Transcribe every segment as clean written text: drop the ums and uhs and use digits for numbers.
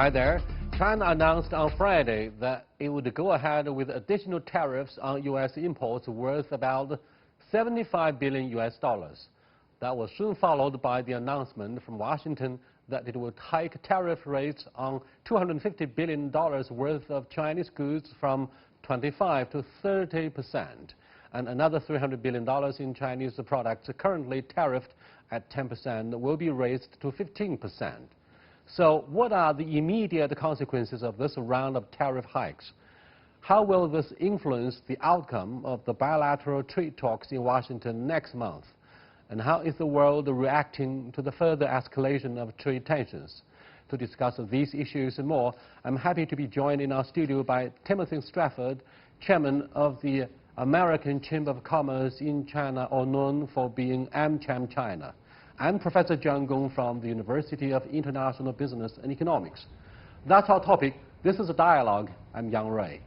Hi there. China announced on Friday that it would go ahead with additional tariffs on U.S. imports worth about $75 billion. That was soon followed by the announcement from Washington that it would hike tariff rates on $250 billion worth of Chinese goods from 25 to 30%, and another $300 billion in Chinese products currently tariffed at 10% will be raised to 15%. So what are the immediate consequences of this round of tariff hikes? How will this influence the outcome of the bilateral trade talks in Washington next month? And how is the world reacting to the further escalation of trade tensions? To discuss these issues and more, I'm happy to be joined in our studio by Timothy Stratford, chairman of the American Chamber of Commerce in China, or known for being AmCham China, and Professor John Gong from the University of International Business and Economics. That's our topic. This is a dialogue. I'm Yang Ray.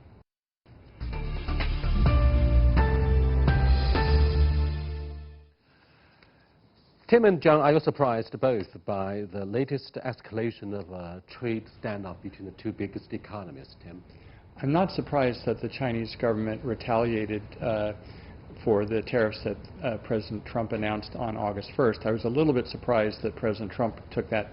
Tim and John, are you surprised both by the latest escalation of a trade standoff between the two biggest economies, Tim? I'm not surprised that the Chinese government retaliated for the tariffs that President Trump announced on August 1st. I was a little bit surprised that President Trump took that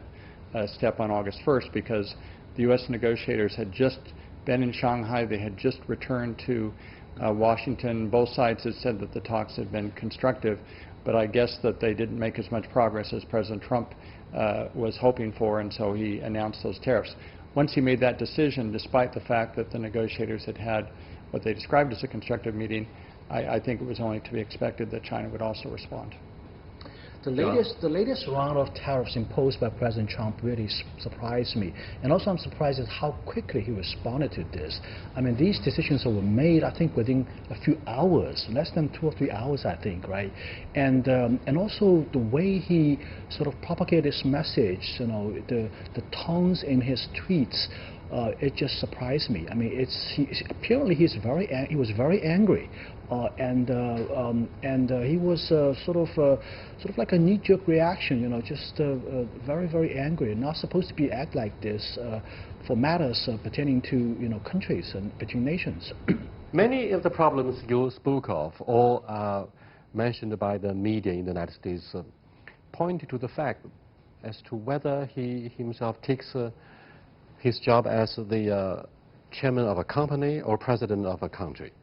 step on August 1st because the U.S. negotiators had just been in Shanghai. They had just returned to Washington. Both sides had said that the talks had been constructive, but I guess that they didn't make as much progress as President Trump was hoping for, and so he announced those tariffs. Once he made that decision, despite the fact that the negotiators had had what they described as a constructive meeting, I think it was only to be expected that China would also respond. The latest round of tariffs imposed by President Trump really surprised me. And also I'm surprised at how quickly he responded to this. I mean, these decisions were made, I think, within a few hours, less than 2 or 3 hours, I think, right? And also the way he sort of propagated this message, you know, the tones in his tweets, it just surprised me. I mean, apparently he was very angry, and he was sort of like a knee-jerk reaction, you know, just very, very angry. Not supposed to be act like this for matters pertaining to, you know, countries and between nations. Many of the problems you spoke of, or mentioned by the media in the United States, point to the fact as to whether he himself takes his job as the chairman of a company or president of a country.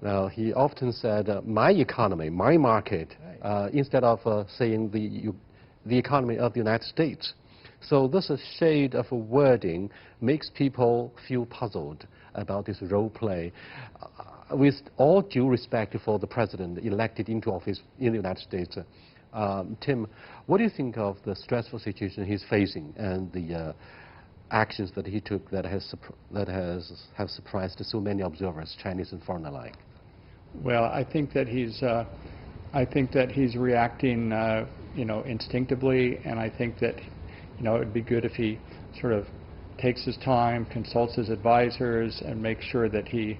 Now, he often said, my economy, my market, instead of saying the economy of the United States. So this shade of wording makes people feel puzzled about this role play. With all due respect for the president elected into office in the United States, Tim, what do you think of the stressful situation he's facing and the actions that he took that have surprised so many observers, Chinese and foreign alike? Well, I think that he's reacting, you know, instinctively, and I think that, you know, it'd be good if he sort of takes his time, consults his advisors, and makes sure that he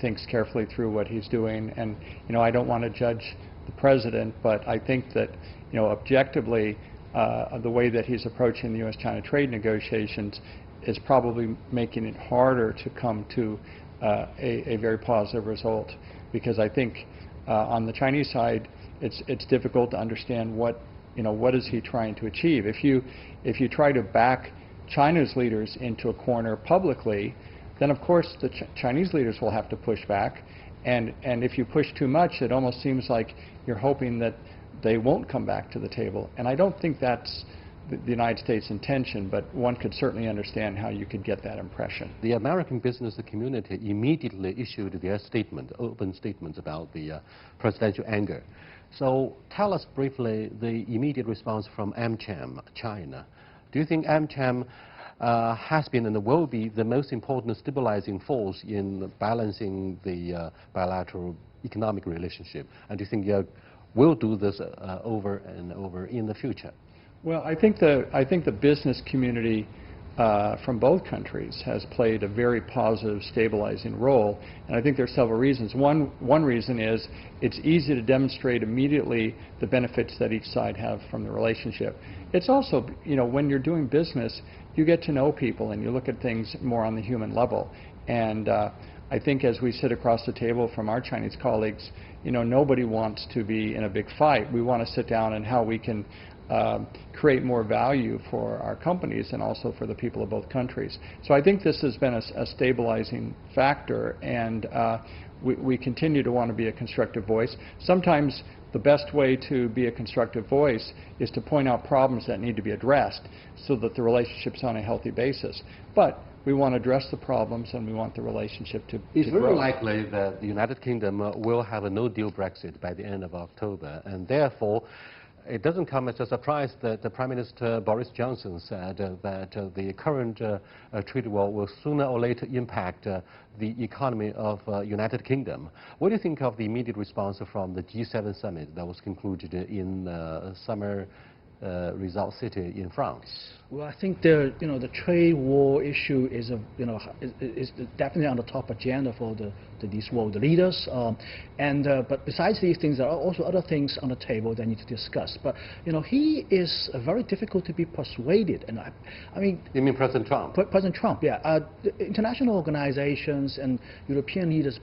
thinks carefully through what he's doing. And, you know, I don't want to judge the president, but I think that, you know, objectively, the way that he's approaching the U.S.-China trade negotiations is probably making it harder to come to a very positive result, because I think on the Chinese side it's difficult to understand what is he trying to achieve. If you try to back China's leaders into a corner publicly, then of course the Chinese leaders will have to push back, and if you push too much, it almost seems like you're hoping that they won't come back to the table. And I don't think that's the United States' intention, but one could certainly understand how you could get that impression. The American business community immediately issued their statement, open statements about the presidential anger. So tell us briefly the immediate response from AmCham China. Do you think AmCham has been and will be the most important stabilizing force in balancing the bilateral economic relationship? And do you think you will do this over and over in the future? Well, I think the business community from both countries has played a very positive, stabilizing role, and I think there are several reasons. One reason is it's easy to demonstrate immediately the benefits that each side have from the relationship. It's also, when you're doing business, you get to know people and you look at things more on the human level. And I think as we sit across the table from our Chinese colleagues, you know, nobody wants to be in a big fight. We want to sit down and how we can create more value for our companies and also for the people of both countries. So I think this has been a stabilizing factor, and we continue to want to be a constructive voice. Sometimes the best way to be a constructive voice is to point out problems that need to be addressed so that the relationship's on a healthy basis. But we want to address the problems, and we want the relationship to It's grow. very likely that the United Kingdom will have a no-deal Brexit by the end of October, and therefore it doesn't come as a surprise that the Prime Minister Boris Johnson said that the current trade war will sooner or later impact the economy of United Kingdom. What do you think of the immediate response from the G7 summit that was concluded in summer resort city in France? Well, I think the trade war issue is is definitely on the top agenda for these world leaders. But besides these things, there are also other things on the table that need to discuss. But he is very difficult to be persuaded. And I mean, you mean President Trump? President Trump, yeah. The international organizations and European leaders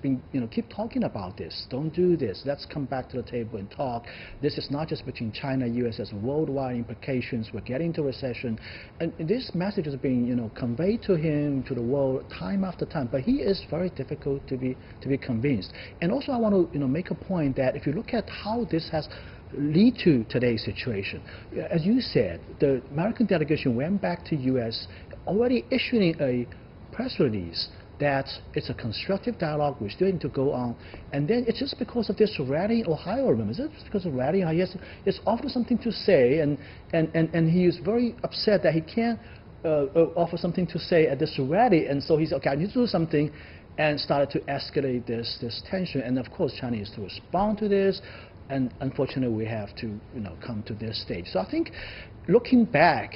keep talking about this. Don't do this. Let's come back to the table and talk. This is not just between China, U.S. There's worldwide implications. We're getting into recession. And this message is being, conveyed to him, to the world, time after time. But he is very difficult to be convinced. And also, I want to, make a point that if you look at how this has lead to today's situation, as you said, the American delegation went back to U.S. already issuing a press release that it's a constructive dialogue, we still need to go on. And then it's just because of this rally in Ohio, remember? Is it because of rally? Yes, it's offered something to say, and he is very upset that he can't offer something to say at this rally, and so he's, okay, I need to do something, and started to escalate this tension. And of course, China is to respond to this, and unfortunately, we have to, come to this stage. So I think, looking back,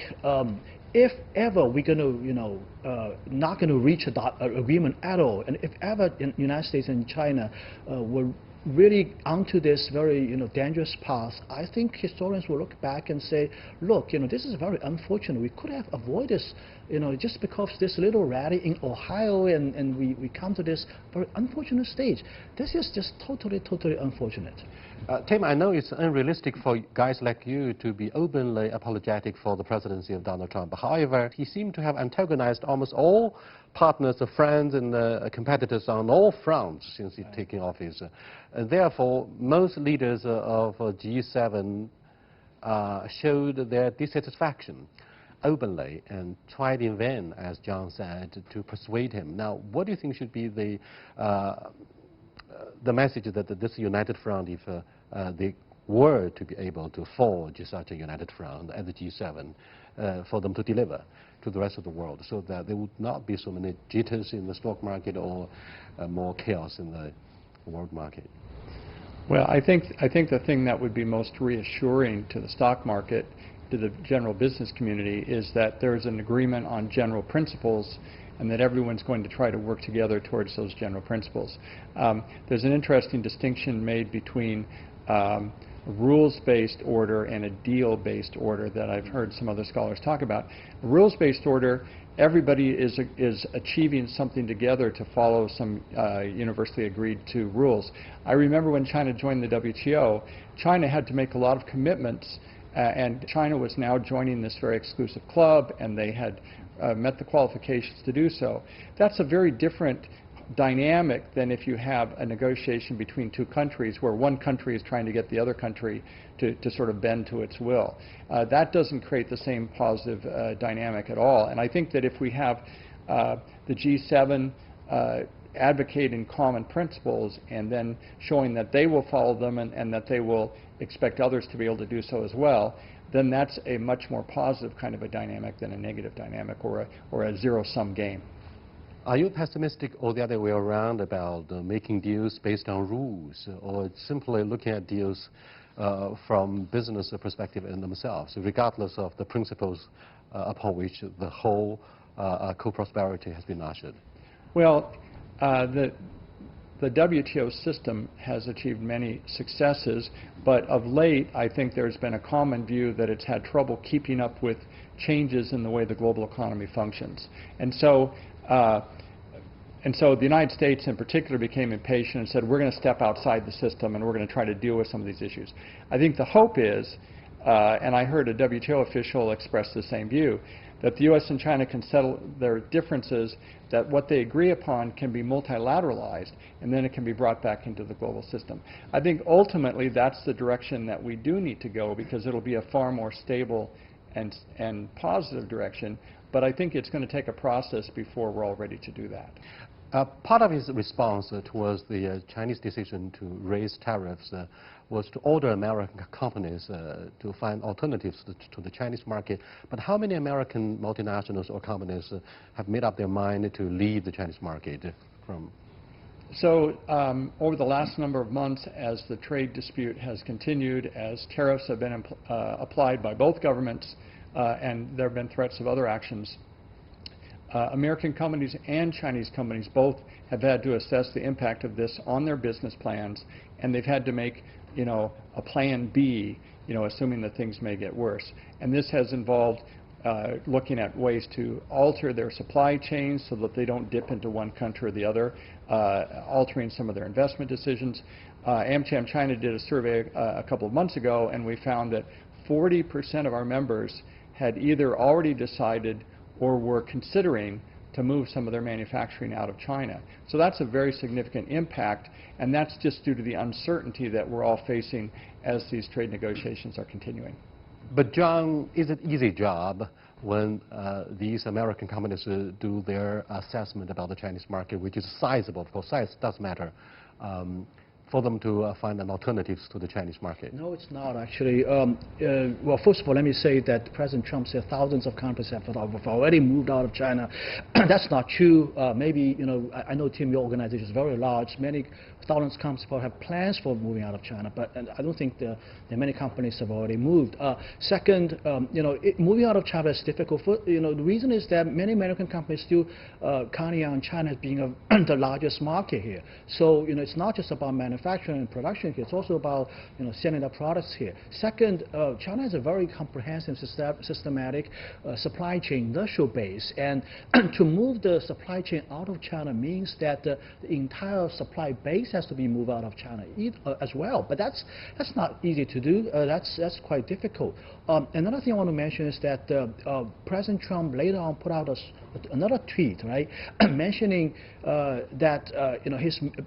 if ever we're going to, not going to reach an agreement at all, and if ever the United States and China were really onto this very, dangerous path, I think historians will look back and say, look, this is very unfortunate. We could have avoided this, just because this little rally in Ohio, and we come to this very unfortunate stage. This is just totally unfortunate. Tim, I know it's unrealistic for guys like you to be openly apologetic for the presidency of Donald Trump. However, he seemed to have antagonized almost all partners, friends, and competitors on all fronts since he's taken office. Therefore, most leaders of G7 showed their dissatisfaction openly and tried in vain, as John said, to persuade him. Now, what do you think should be the message that this united front, if they were to be able to forge such a united front as the G7, for them to deliver to the rest of the world, so that there would not be so many jitters in the stock market or more chaos in the world market? Well, I think the thing that would be most reassuring to the stock market, to the general business community, is that there's an agreement on general principles, and that everyone's going to try to work together towards those general principles. There's an interesting distinction made between a rules-based order and a deal-based order that I've heard some other scholars talk about. A rules-based order, everybody is achieving something together to follow some universally agreed to rules. I remember when China joined the WTO, China had to make a lot of commitments, and China was now joining this very exclusive club, and they had met the qualifications to do so. That's a very different dynamic than if you have a negotiation between two countries where one country is trying to get the other country to sort of bend to its will. That doesn't create the same positive dynamic at all. And I think that if we have the G7 advocating common principles and then showing that they will follow them and that they will expect others to be able to do so as well, then that's a much more positive kind of a dynamic than a negative dynamic or a zero-sum game. Are you pessimistic or the other way around about making deals based on rules, or simply looking at deals from business perspective in themselves, regardless of the principles upon which the whole co-prosperity has been ushered? Well, the WTO system has achieved many successes, but of late, I think there's been a common view that it's had trouble keeping up with changes in the way the global economy functions. And so the United States in particular became impatient and said, we're going to step outside the system and we're going to try to deal with some of these issues. I think the hope is, and I heard a WTO official express the same view, that the U.S. and China can settle their differences, that what they agree upon can be multilateralized, and then it can be brought back into the global system. I think ultimately that's the direction that we do need to go, because it'll be a far more stable and positive direction, but I think it's going to take a process before we're all ready to do that. Part of his response towards the Chinese decision to raise tariffs was to order American companies to find alternatives to the Chinese market. But how many American multinationals or companies have made up their mind to leave the Chinese market from? So over the last number of months, as the trade dispute has continued, as tariffs have been applied by both governments, and there have been threats of other actions, American companies and Chinese companies both have had to assess the impact of this on their business plans, and they've had to make, a plan B, assuming that things may get worse. And this has involved looking at ways to alter their supply chains so that they don't dip into one country or the other, altering some of their investment decisions. AmCham China did a survey a couple of months ago, and we found that 40% of our members had either already decided or were considering to move some of their manufacturing out of China. So that's a very significant impact, and that's just due to the uncertainty that we're all facing as these trade negotiations are continuing. But John, is it an easy job when these American companies do their assessment about the Chinese market, which is sizable? Of course, size does matter. For them to find an alternative to the Chinese market? No, it's not actually. Well, first of all, let me say that President Trump said thousands of companies have already moved out of China. That's not true. Maybe, I know, Tim, your organization is very large. Many thousands of companies have plans for moving out of China, but I don't think there are many companies have already moved. Second, moving out of China is difficult. The reason is that many American companies still counting on China as being the largest market here. So, it's not just about manufacturing and production here. It's also about selling their products here. Second, China has a very comprehensive, systematic supply chain industrial base, and to move the supply chain out of China means that the entire supply base has to be moved out of China as well. But that's not easy to do. That's quite difficult. Another thing I want to mention is that President Trump later on put out another tweet, right, mentioning that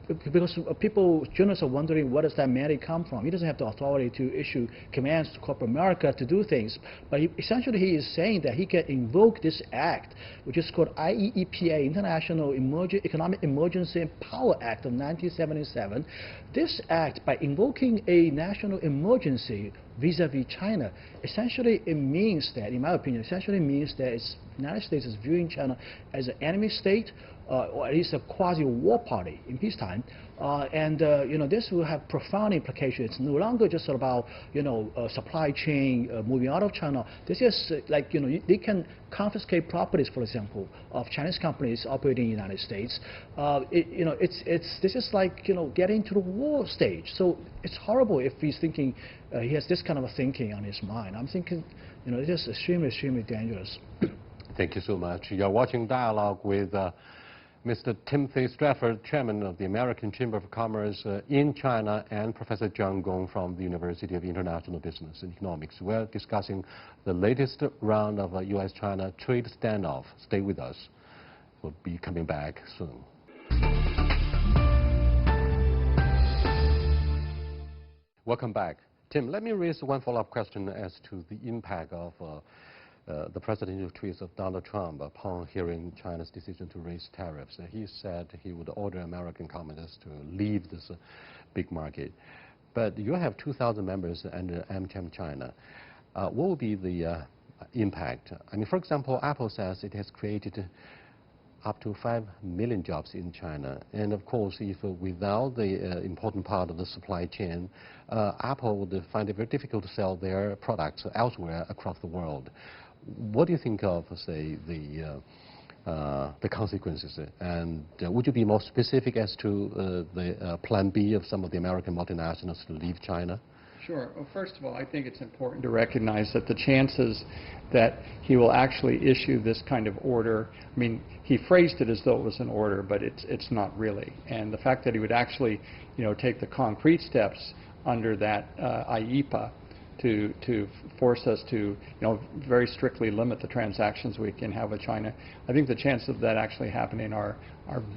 because journalists are wondering where does that mandate come from. He doesn't have the authority to issue commands to corporate America to do things, but essentially he is saying that he can invoke this act, which is called IEEPA, International Economic Emergency and Power Act of 1977. This act, by invoking a national emergency vis-a-vis China, essentially it means that, in my opinion, essentially means that the United States is viewing China as an enemy state, or at least a quasi-war party in peacetime, and this will have profound implications. It's no longer just about supply chain moving out of China. This is like they can confiscate properties, for example, of Chinese companies operating in the United States. This is like getting to the war stage. So it's horrible if he's thinking he has this kind of a thinking on his mind. I'm thinking it is extremely dangerous. Thank you so much. You're watching Dialogue with Mr. Timothy Stratford, Chairman of the American Chamber of Commerce in China, and Professor John Gong from the University of International Business and Economics. We're discussing the latest round of U.S.-China trade standoff. Stay with us. We'll be coming back soon. Welcome back. Tim, let me raise one follow-up question as to the impact of the presidential tweets of Donald Trump upon hearing China's decision to raise tariffs. He said he would order American companies to leave this big market. But you have 2,000 members under AmCham China. What will be the impact? I mean, for example, Apple says it has created up to 5 million jobs in China. And of course, if without the important part of the supply chain, Apple would find it very difficult to sell their products elsewhere across the world. What do you think of, say, the the consequences. And would you be more specific as to the plan B of some of the American multinationals to leave China? Sure. Well, first of all, I think it's important to recognize that the chances that he will actually issue this kind of order, I mean, he phrased it as though it was an order, but it's not really. And the fact that he would actually, take the concrete steps under that IEPA to force us to, very strictly limit the transactions we can have with China, I think the chances of that actually happening are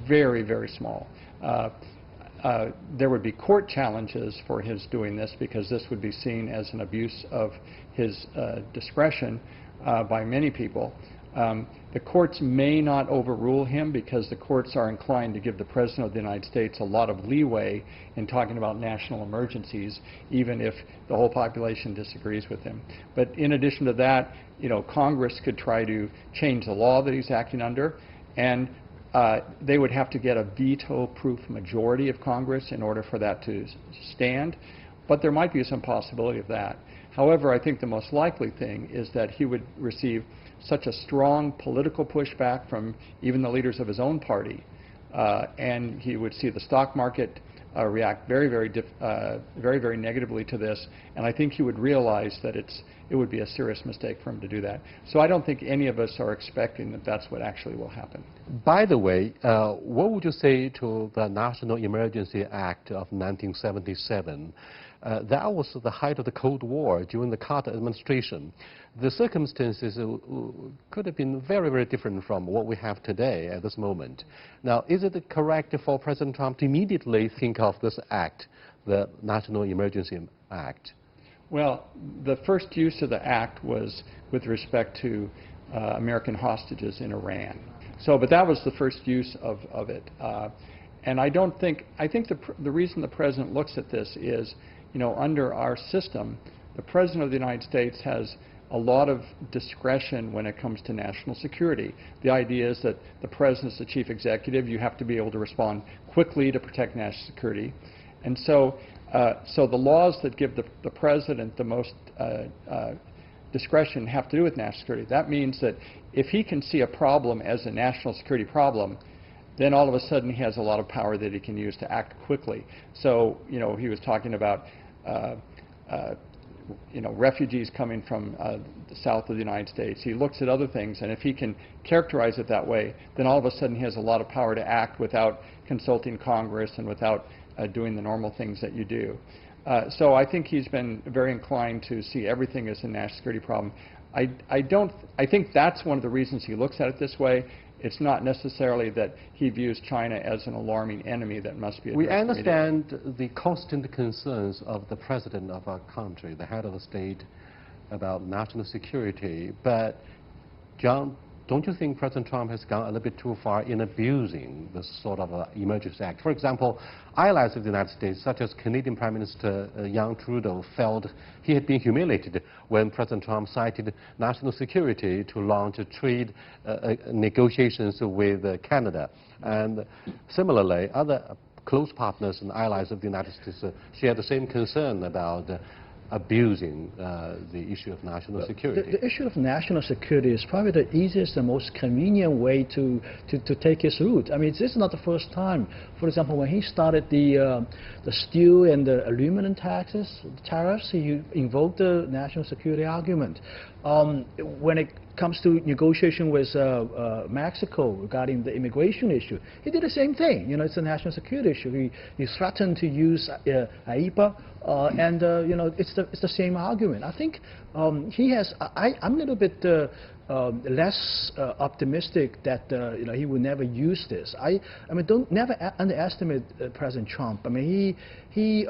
very, very small. There would be court challenges for his doing this because this would be seen as an abuse of his discretion by many people. The courts may not overrule him because the courts are inclined to give the President of the United States a lot of leeway in talking about national emergencies, even if the whole population disagrees with him. But in addition to that, Congress could try to change the law that he's acting under, and they would have to get a veto-proof majority of Congress in order for that to stand, but there might be some possibility of that. However, I think the most likely thing is that he would receive such a strong political pushback from even the leaders of his own party, and he would see the stock market react very, very negatively to this, and I think he would realize that it would be a serious mistake for him to do that. So I don't think any of us are expecting that that's what actually will happen. By the way, what would you say to the National Emergency Act of 1977? That was the height of the Cold War during the Carter administration. The circumstances could have been very, very different from what we have today at this moment. Now, is it correct for President Trump to immediately think of this act, the National Emergency Act? Well, the first use of the act was with respect to American hostages in Iran. But that was the first use of it. And I think the reason the President looks at this is, under our system, the President of the United States has a lot of discretion when it comes to national security. The idea is that the President is the chief executive. You have to be able to respond quickly to protect national security. And so the laws that give the President the most discretion have to do with national security. That means that if he can see a problem as a national security problem, then all of a sudden he has a lot of power that he can use to act quickly. So, he was talking about refugees coming from the south of the United States. He looks at other things, and if he can characterize it that way, then all of a sudden he has a lot of power to act without consulting Congress and without doing the normal things that you do. So I think he's been very inclined to see everything as a national security problem. I think that's one of the reasons he looks at it this way. It's not necessarily that he views China as an alarming enemy that must be addressed. We understand the constant concerns of the President of our country, the head of the state, about national security. But, John, don't you think President Trump has gone a little bit too far in abusing this sort of Emergency Act? For example, allies of the United States, such as Canadian Prime Minister Young Trudeau, felt he had been humiliated when President Trump cited national security to launch trade negotiations with Canada. And similarly, other close partners and allies of the United States share the same concern about abusing the issue of national security. The issue of national security is probably the easiest and most convenient way to take his route. I mean, this is not the first time. For example, when he started the steel and the aluminum tariffs, he invoked the national security argument. When it comes to negotiation with Mexico regarding the immigration issue, he did the same thing. It's a national security issue. He threatened to use IEPA, and it's the same argument. I think he has. I'm a little bit less optimistic that he will never use this. I mean, never underestimate President Trump. I mean, he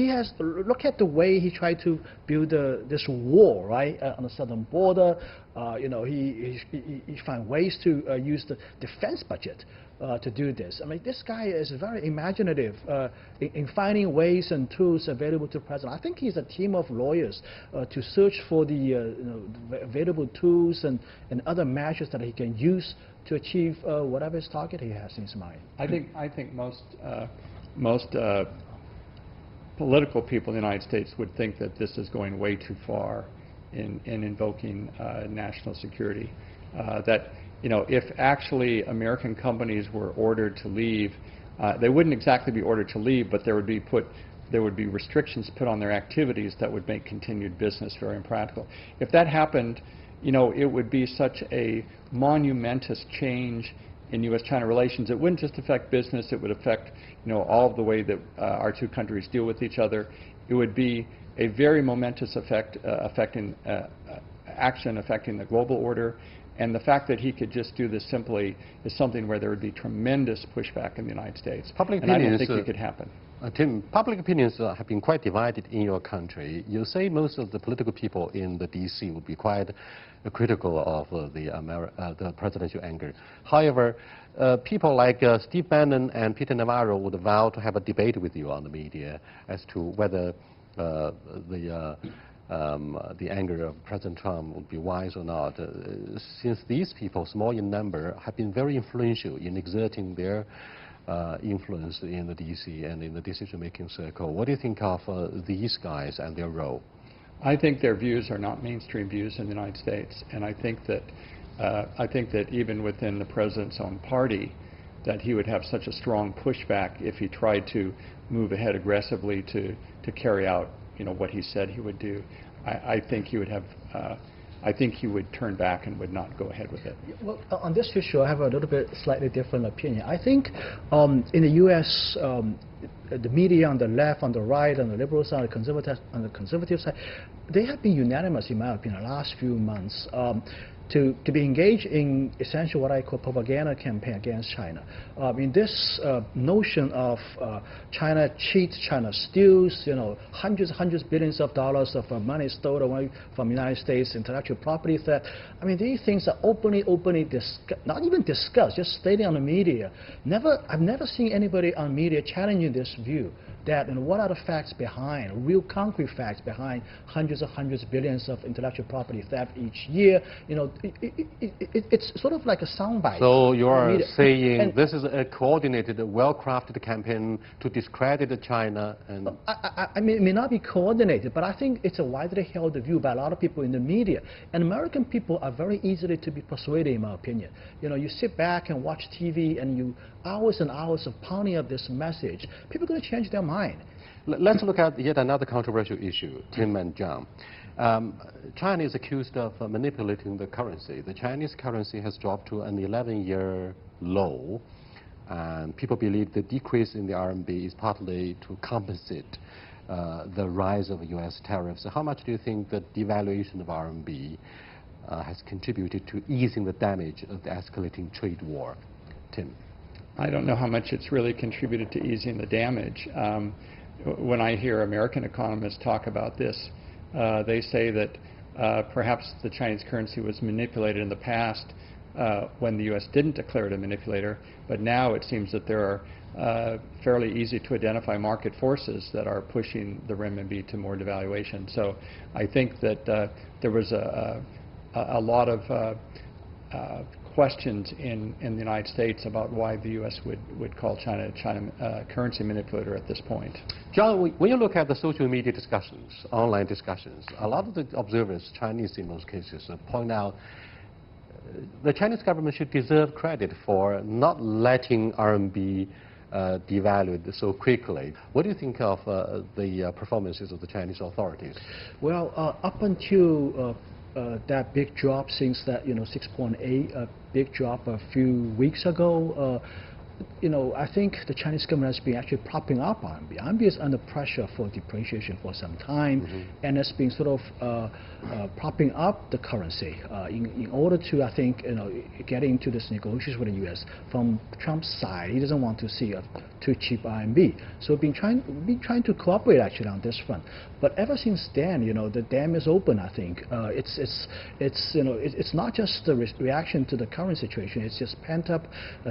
has, look at the way he tried to build this wall, right, on the southern border. He found ways to use the defense budget to do this. I mean, this guy is very imaginative in finding ways and tools available to the president. I think he's a team of lawyers to search for the available tools and other measures that he can use to achieve whatever his target he has in his mind. I think most political people in the United States would think that this is going way too far in invoking national security. That if actually American companies were ordered to leave, they wouldn't exactly be ordered to leave, but there would be restrictions put on their activities that would make continued business very impractical. If that happened, it would be such a monumentous change in U.S.-China relations. It wouldn't just affect business, it would affect all of the way that our two countries deal with each other. It would be a very momentous action affecting the global order. And the fact that he could just do this simply is something where there would be tremendous pushback in the United States. And I don't think it could happen. Tim, public opinions have been quite divided in your country. You say most of the political people in the D.C. would be quite critical of the presidential anger. However, people like Steve Bannon and Peter Navarro would vow to have a debate with you on the media as to whether the anger of President Trump would be wise or not. Since these people, small in number, have been very influential in exerting their influence in the D.C. and in the decision-making circle, what do you think of these guys and their role? I think their views are not mainstream views in the United States, and I think that even within the president's own party, that he would have such a strong pushback if he tried to move ahead aggressively to carry out what he said he would do. I think he would have. I think he would turn back and would not go ahead with it. Well, on this issue, I have a little bit slightly different opinion. I think in the U.S., the media on the left, on the right, on the liberal side, on the conservative side, they have been unanimous, in my opinion, the last few months to be engaged in essentially what I call propaganda campaign against China. In this notion of China cheats, China steals, hundreds, billions of dollars of money stolen away from the United States, intellectual property theft. I mean, these things are openly not even discussed, just stated on the media. I've never seen anybody on media challenging this view. That and what are the facts behind, real concrete facts behind hundreds billions of intellectual property theft each year. It's sort of like a soundbite. So you are saying this is a coordinated, well-crafted campaign to discredit China? And I mean, it may not be coordinated, but I think it's a widely held view by a lot of people in the media. And American people are very easily to be persuaded, in my opinion. You sit back and watch TV, and hours and hours of pounding up this message, people are going to change their mind. Let's look at yet another controversial issue, Tim and John. China is accused of manipulating the currency. The Chinese currency has dropped to an 11-year low, and people believe the decrease in the RMB is partly to compensate the rise of U.S. tariffs. So how much do you think the devaluation of RMB has contributed to easing the damage of the escalating trade war? Tim? I don't know how much it's really contributed to easing the damage. When I hear American economists talk about this, they say that perhaps the Chinese currency was manipulated in the past when the U.S. didn't declare it a manipulator, but now it seems that there are fairly easy to identify market forces that are pushing the renminbi to more devaluation. So I think that there was a lot of questions in the United States about why the U.S. would call China a currency manipulator at this point. John, when you look at the social media discussions, online discussions, a lot of the observers, Chinese in most cases, point out the Chinese government should deserve credit for not letting RMB devalued so quickly. What do you think of the performances of the Chinese authorities? Well, up until that big drop since that 6.8 big drop a few weeks ago, I think the Chinese government has been actually propping up RMB. RMB is under pressure for depreciation for some time, and it's been sort of propping up the currency in order to, I think, get into this negotiation with the U.S. From Trump's side, he doesn't want to see a too cheap RMB. So we've been trying to cooperate actually on this front. But ever since then, the dam is open. I think it's not just the reaction to the current situation. It's just pent up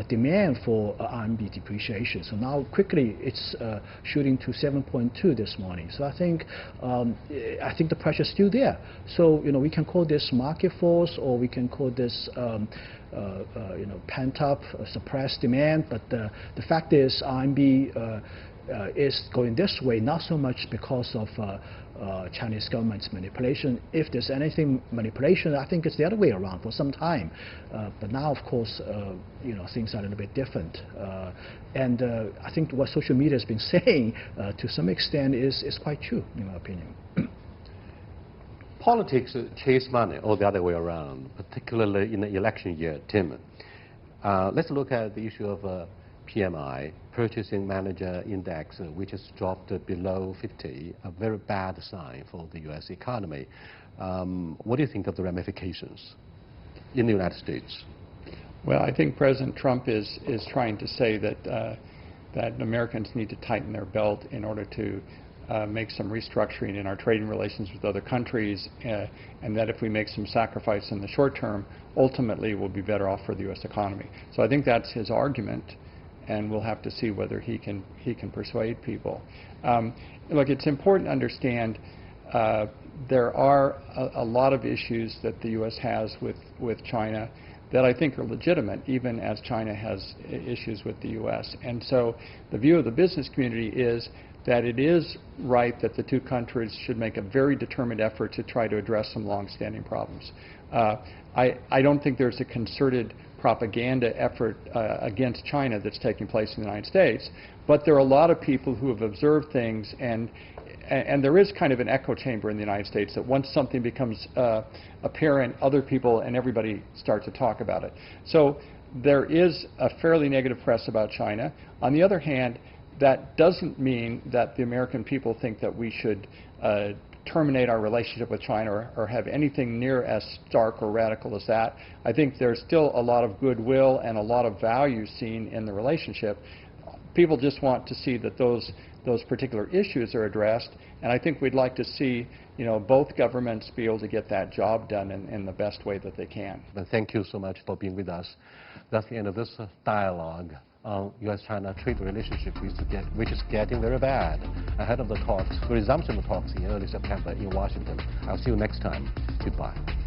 demand for RMB depreciation. So now quickly it's shooting to 7.2 this morning. So I think the pressure is still there. So we can call this market force, or we can call this pent up suppressed demand. But the fact is RMB is going this way, not so much because of Chinese government's manipulation. If there's anything manipulation, I think it's the other way around for some time. But now, of course, things are a little bit different. And I think what social media has been saying, to some extent, is quite true, in my opinion. Politics chase money, or the other way around, particularly in the election year. Tim, let's look at the issue of PMI, Purchasing Manager Index, which has dropped below 50, a very bad sign for the U.S. economy. What do you think of the ramifications in the United States? Well, I think President Trump is trying to say that that Americans need to tighten their belt in order to make some restructuring in our trading relations with other countries, and that if we make some sacrifice in the short term, ultimately we'll be better off for the U.S. economy. So I think that's his argument, and we'll have to see whether he can persuade people. Look, it's important to understand there are a lot of issues that the U.S. has with China that I think are legitimate, even as China has issues with the U.S. And so the view of the business community is that it is right that the two countries should make a very determined effort to try to address some long-standing problems. I don't think there's a concerted propaganda effort against China that's taking place in the United States, but there are a lot of people who have observed things, and there is kind of an echo chamber in the United States that once something becomes apparent, other people and everybody start to talk about it. So there is a fairly negative press about China. On the other hand, that doesn't mean that the American people think that we should terminate our relationship with China or have anything near as stark or radical as that. I think there's still a lot of goodwill and a lot of value seen in the relationship. People just want to see that those particular issues are addressed, and I think we'd like to see both governments be able to get that job done in the best way that they can. But thank you so much for being with us. That's the end of this dialogue on U.S.-China trade relationship, which is getting very bad ahead of the talks, the resumption of talks in early September in Washington. I'll see you next time. Goodbye.